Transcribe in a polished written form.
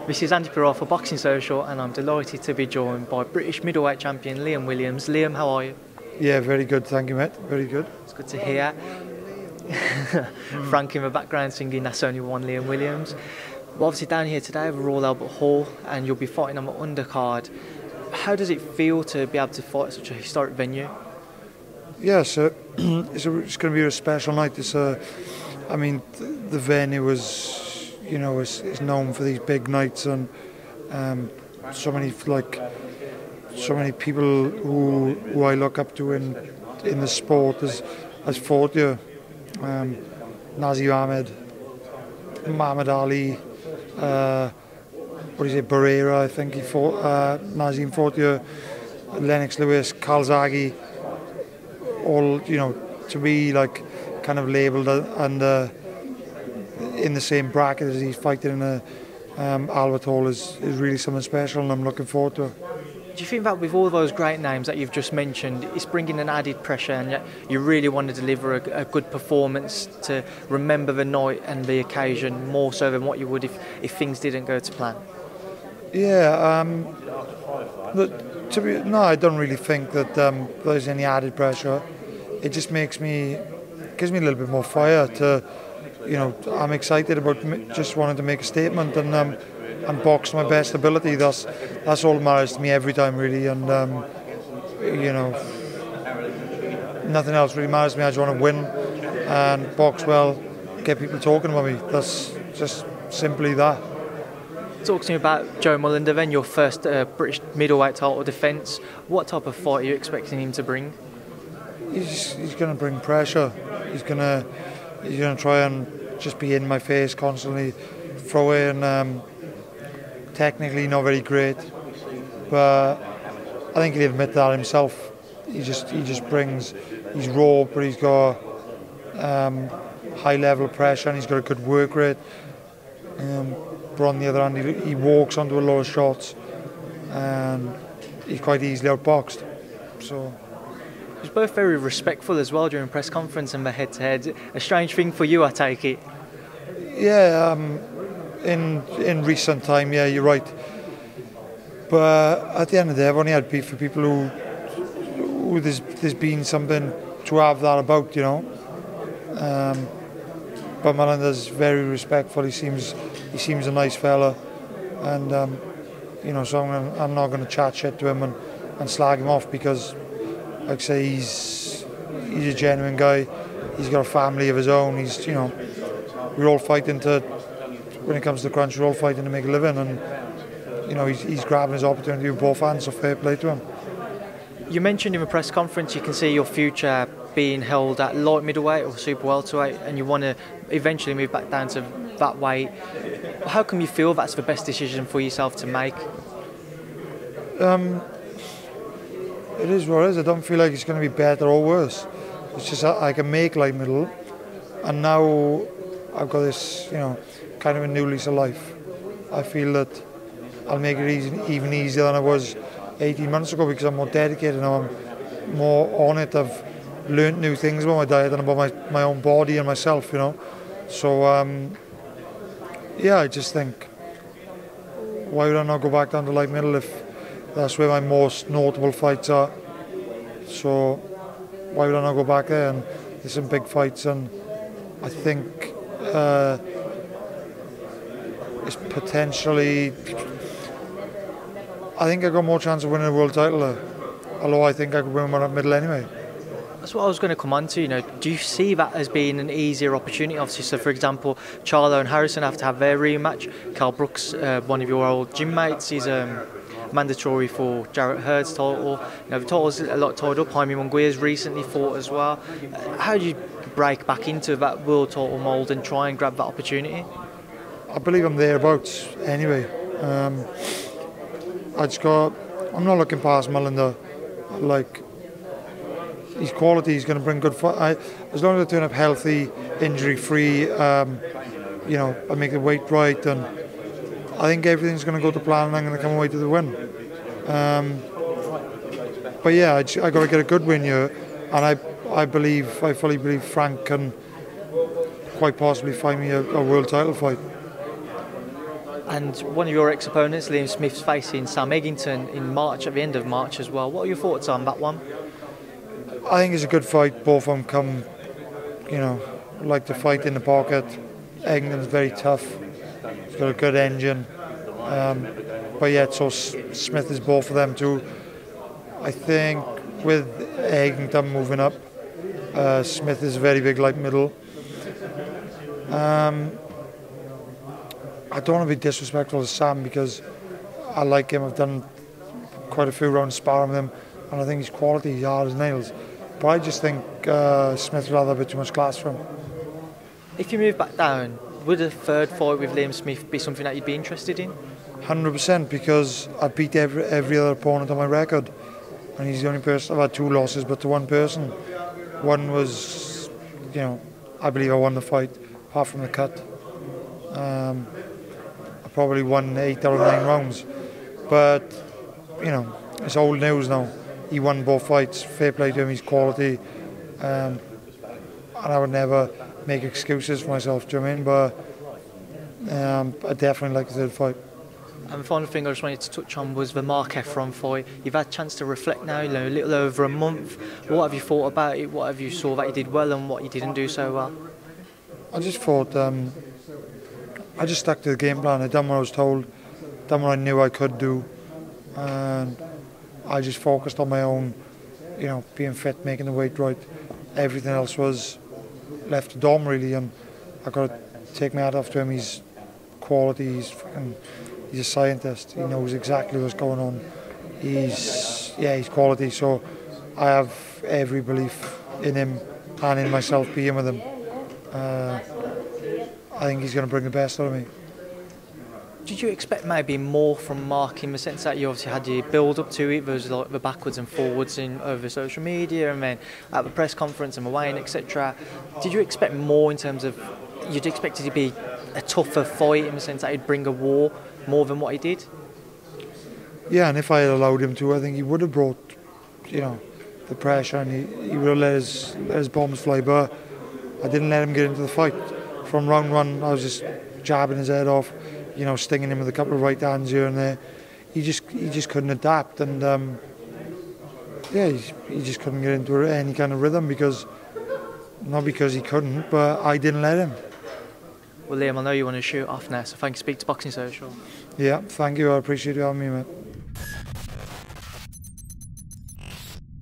This is Andy Pirral for Boxing Social, and I'm delighted to be joined by British middleweight champion Liam Williams. Liam, how are you? Yeah, very good, thank you, mate. Very good. It's good to hear. Frank in the background singing "That's Only One Liam Williams." We're obviously down here today at Royal Albert Hall, and you'll be fighting on the undercard. How does it feel to be able to fight at such a historic venue? Yes, it's going to be a special night. The venue is, is known for these big nights, and so many people who I look up to in the sport has fought here. Nazir Ahmed, Muhammad Ali, Barrera, I think he fought. Nazim fought here. Lennox Lewis, Calzaghe. All, to be like kind of labelled and in the same bracket as he's fighting in a Albert Hall is really something special, and I'm looking forward to it. Do you think that with all those great names that you've just mentioned, it's bringing an added pressure, and yet you really want to deliver a good performance to remember the night and the occasion more so than what you would if things didn't go to plan? Yeah, I don't really think that there's any added pressure. It just gives me a little bit more fire to, I'm excited about just wanting to make a statement and box to my best ability. That's all that matters to me every time, really, and nothing else really matters to me. I just want to win and box well, get people talking about me. That's just simply that. Talk to me about Joe Mullender then, your first British middleweight title defence. What type of fight are you expecting him to bring? He's going to bring pressure. He's going to try and just be in my face constantly, throw in. Technically not very great, but I think he'll admit that himself. He just brings. He's raw, but he's got high level of pressure, and he's got a good work rate. But on the other hand, he walks onto a lot of shots, and he's quite easily outboxed. So. He was both very respectful as well during press conference and the head-to-head. A strange thing for you, I take it. Yeah, in recent time, yeah, you're right. But at the end of the day, I've only had beef for people who there's been something to have that about, But Mullender's very respectful. He seems a nice fella, and so I'm not going to chat shit to him and slag him off because, like I say, he's a genuine guy. He's got a family of his own. We're all fighting when it comes to the crunch, we're all fighting to make a living, and he's grabbing his opportunity with both hands, so fair play to him. You mentioned in the press conference you can see your future being held at light middleweight or super welterweight, and you want to eventually move back down to that weight. How come you feel that's the best decision for yourself to make? It is what it is. I don't feel like it's going to be better or worse. It's just I can make light middle, and now I've got this, kind of a new lease of life. I feel that I'll make it even easier than I was 18 months ago because I'm more dedicated now. I'm more on it. I've learned new things about my diet and about my own body and myself, So, I just think, why would I not go back down to light middle if that's where my most notable fights are? So, why would I not go back there? And there's some big fights, and I think it's potentially. I think I got more chance of winning a world title there, although I think I could win one at middle anyway. That's what I was going to come on to. Do you see that as being an easier opportunity? Obviously, so for example, Charlo and Harrison have to have their rematch. Carl Brooks, one of your old gym mates, he's mandatory for Jarrett Hurd's title. The title's a lot tied up. Jaime Munguia's recently fought as well. How do you break back into that world title mould and try and grab that opportunity? I believe I'm thereabouts anyway. I'm not looking past Mullender. His quality is going to bring good fight. As long as I turn up healthy, injury-free, I make the weight right, and I think everything's going to go to plan, and I'm going to come away to the win. But yeah, I got to get a good win here, and I fully believe Frank can quite possibly find me a world title fight. And one of your ex-opponents, Liam Smith's facing Sam Eggington in March, at the end of March as well. What are your thoughts on that one? I think it's a good fight. Both of them come, like to fight in the pocket. Eggington's very tough. He's got a good engine. But yet, so Smith is both of them too. I think with Eggington moving up, Smith is a very big light middle. I don't want to be disrespectful to Sam because I like him. I've done quite a few rounds sparring with him, and I think he's quality, he's hard as nails. But I just think Smith will have a bit too much class for him. If you move back down, would a third fight with Liam Smith be something that you'd be interested in? 100%, because I beat every other opponent on my record, and he's the only person. I've had 2 losses, but to one person. One was, I believe I won the fight, apart from the cut. I probably won 8 out of 9 rounds, but it's old news now. He won both fights. Fair play to him. He's quality, and I would never make excuses for myself. Do you know what I mean? But I definitely like the third fight. And the final thing I just wanted to touch on was the Mark Efron fight. You've had a chance to reflect now, a little over a month. What have you thought about it? What have you saw that you did well and what you didn't do so well? I just thought, I just stuck to the game plan. I done what I was told, done what I knew I could do, and I just focused on my own, being fit, making the weight right. Everything else was left to Dom really, and I got to take my hat off to him. He's quality. He's a scientist. He knows exactly what's going on. He's quality. So I have every belief in him and in myself being with him. I think he's going to bring the best out of me. Did you expect maybe more from Mark in the sense that you obviously had your build up to it? There was like the backwards and forwards over social media, and then at the press conference and the weigh-in, etc. Did you expect more in terms of you'd expect it to be a tougher fight in the sense that he'd bring a war more than what he did? Yeah, and if I had allowed him to, I think he would have brought, the pressure, and he would have let his bombs fly. But I didn't let him get into the fight. From round 1, I was just jabbing his head off, stinging him with a couple of right hands here and there. He just couldn't adapt, and he just couldn't get into any kind of rhythm not because he couldn't, but I didn't let him. Well, Liam, I know you want to shoot off now, so thank you. Speak to Boxing Social. Yeah, thank you. I appreciate you having me, mate.